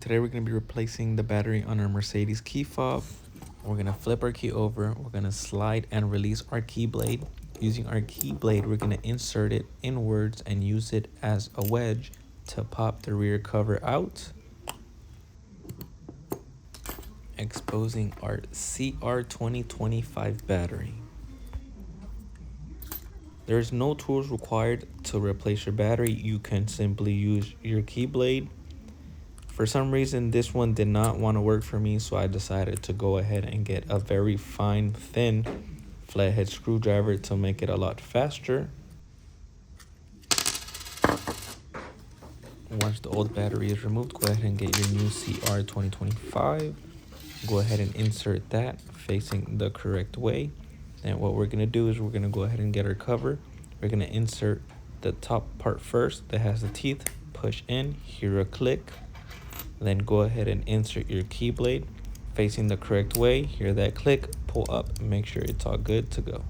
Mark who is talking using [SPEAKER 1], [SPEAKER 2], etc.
[SPEAKER 1] Today we're going to be replacing the battery on our Mercedes key fob. We're going to flip our key over. We're going to slide and release our key blade. Using our key blade, we're going to insert it inwards and use it as a wedge to pop the rear cover out, exposing our CR2025 battery. There's no tools required to replace your battery. You can simply use your key blade. For some reason, this one did not want to work for me, so I decided to go ahead and get a very fine, thin flathead screwdriver to make it a lot faster. Once the old battery is removed, go ahead and get your new CR2025. Go ahead and insert that facing the correct way. And what we're going to do is we're going to go ahead and get our cover. We're going to insert the top part first that has the teeth. Push in, hear a click. Then go ahead and insert your key blade facing the correct way. Hear that click, pull up, make sure it's all good to go.